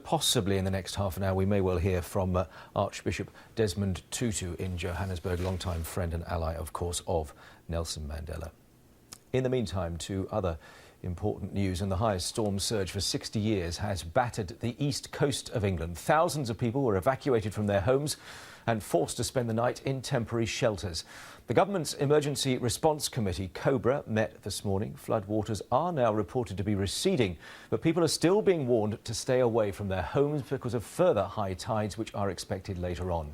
possibly in the next half an hour we may well hear from Archbishop Desmond Tutu in Johannesburg, longtime friend and ally, of course, of Nelson Mandela. In the meantime, to other important news, and the highest storm surge for 60 years has battered the east coast of England. Thousands of people were evacuated from their homes and forced to spend the night in temporary shelters. The government's Emergency Response Committee, COBRA, met this morning. Floodwaters are now reported to be receding, but people are still being warned to stay away from their homes because of further high tides, which are expected later on.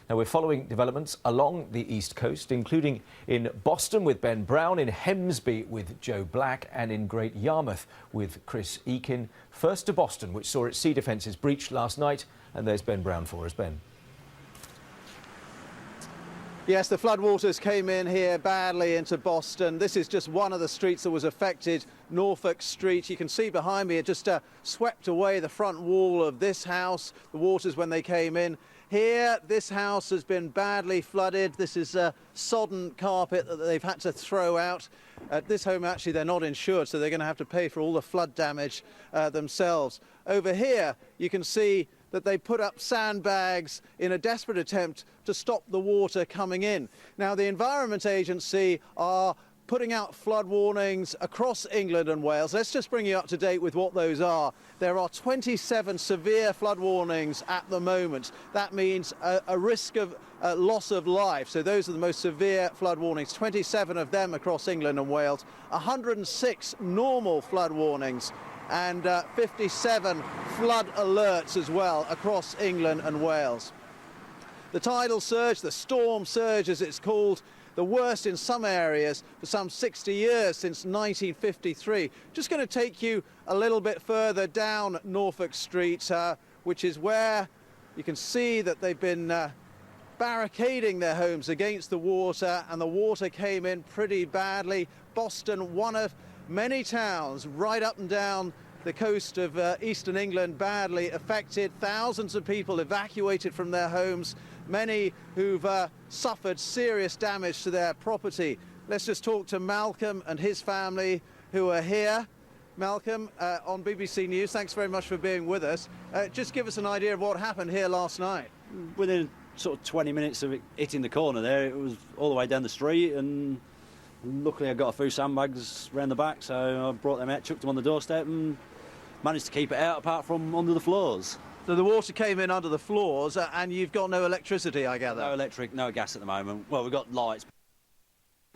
Now, we're following developments along the east coast, including in Boston with Ben Brown, in Hemsby with Joe Black, and in Great Yarmouth with Chris Eakin. First to Boston, which saw its sea defences breached last night, and there's Ben Brown for us. Ben. Yes, the floodwaters came in here badly into Boston. This is just one of the streets that was affected, Norfolk Street. You can see behind me it just swept away the front wall of this house, the waters when they came in. Here, this house has been badly flooded. This is a sodden carpet that they've had to throw out. At this home, actually, they're not insured, so they're going to have to pay for all the flood damage themselves. Over here, you can see that they put up sandbags in a desperate attempt to stop the water coming in. Now, the Environment Agency are putting out flood warnings across England and Wales. Let's just bring you up to date with what those are. There are 27 severe flood warnings at the moment. That means a risk of loss of life. So those are the most severe flood warnings, 27 of them across England and Wales, 106 normal flood warnings, and 57 flood alerts as well across England and Wales. The tidal surge, the storm surge as it's called, the worst in some areas for some 60 years, since 1953. Just going to take you a little bit further down Norfolk Street, which is where you can see that they've been barricading their homes against the water, and the water came in pretty badly. Boston, one of many towns right up and down the coast of eastern England, badly affected. Thousands of people evacuated from their homes, many who've suffered serious damage to their property. Let's just talk to Malcolm and his family who are here. Malcolm, on BBC News, thanks very much for being with us. Just give us an idea of what happened here last night. Within sort of 20 minutes of it hitting the corner there, it was all the way down the street, and luckily I got a few sandbags round the back, so I brought them out, chucked them on the doorstep and managed to keep it out apart from under the floors. So the water came in under the floors, and you've got no electricity, I gather? No electric, no gas at the moment. Well, we've got lights,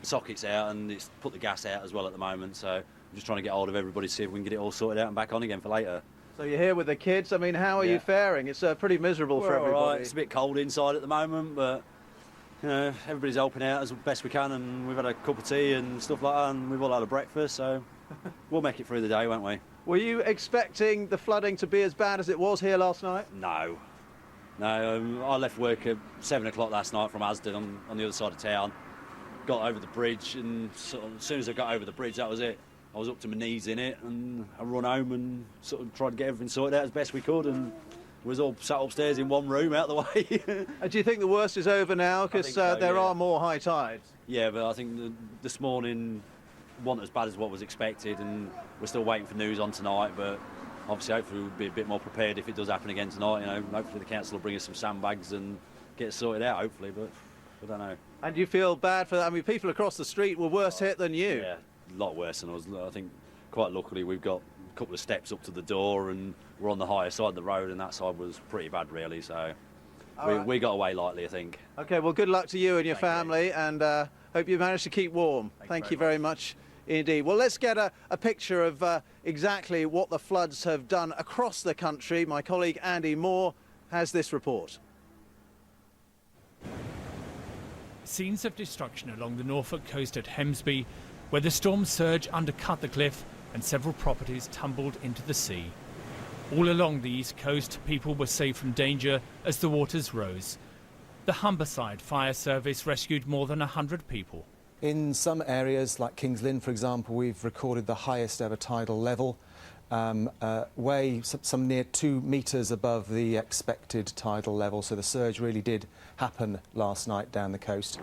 sockets out, and it's put the gas out as well at the moment, so I'm just trying to get hold of everybody to see if we can get it all sorted out and back on again for later. So you're here with the kids. I mean, how are you faring? It's pretty miserable for everybody. All right. It's a bit cold inside at the moment, but you know, everybody's helping out as best we can, and we've had a cup of tea and stuff like that, and we've all had a breakfast, so we'll make it through the day, won't we? Were you expecting the flooding to be as bad as it was here last night? No. I left work at 7 o'clock last night from Asden on the other side of town. Got over the bridge, and sort of, as soon as I got over the bridge, that was it. I was up to my knees in it, and I run home and sort of tried to get everything sorted out as best we could, and we was all sat upstairs in one room out of the way. Do you think the worst is over now? Because there are more high tides. Yeah, but I think this morning wasn't as bad as what was expected, and we're still waiting for news on tonight, but obviously hopefully we'll be a bit more prepared if it does happen again tonight. You know, hopefully the council will bring us some sandbags and get it sorted out, hopefully, but I don't know. And do you feel bad for that? I mean, people across the street were worse hit than you. Yeah, a lot worse than us. I think quite luckily we've got a couple of steps up to the door, and we're on the higher side of the road, and that side was pretty bad really, so we got away lightly, I think. OK, well, good luck to you and your family, and hope you manage to keep warm. Thank you very much indeed. Well, let's get a picture of exactly what the floods have done across the country. My colleague Andy Moore has this report. Scenes of destruction along the Norfolk coast at Hemsby, where the storm surge undercut the cliff and several properties tumbled into the sea. All along the east coast, people were saved from danger as the waters rose. The Humberside Fire Service rescued more than 100 people. In some areas, like Kings Lynn, for example, we've recorded the highest ever tidal level, some near 2 metres above the expected tidal level, so the surge really did happen last night down the coast.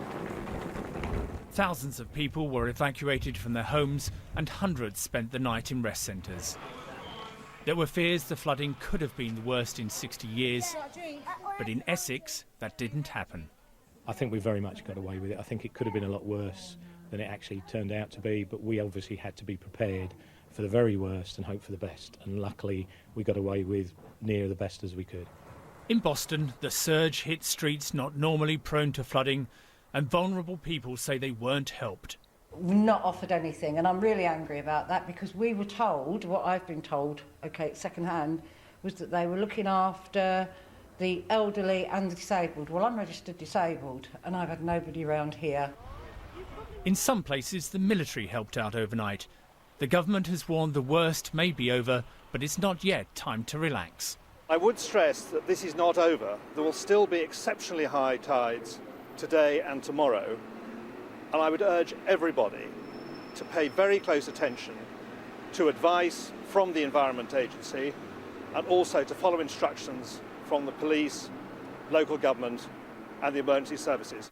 Thousands of people were evacuated from their homes and hundreds spent the night in rest centres. There were fears the flooding could have been the worst in 60 years, but in Essex, that didn't happen. I think we very much got away with it. I think it could have been a lot worse than it actually turned out to be, but we obviously had to be prepared for the very worst and hope for the best, and luckily we got away with near the best as we could. In Boston, the surge hit streets not normally prone to flooding, and vulnerable people say they weren't helped. We're not offered anything, and I'm really angry about that, because we were told, what I've been told, okay, second hand, was that they were looking after the elderly and the disabled. Well, I'm registered disabled, and I've had nobody around here. In some places, the military helped out overnight. The government has warned the worst may be over, but it's not yet time to relax. I would stress that this is not over. There will still be exceptionally high tides today and tomorrow, and I would urge everybody to pay very close attention to advice from the Environment Agency and also to follow instructions from the police, local government and the emergency services.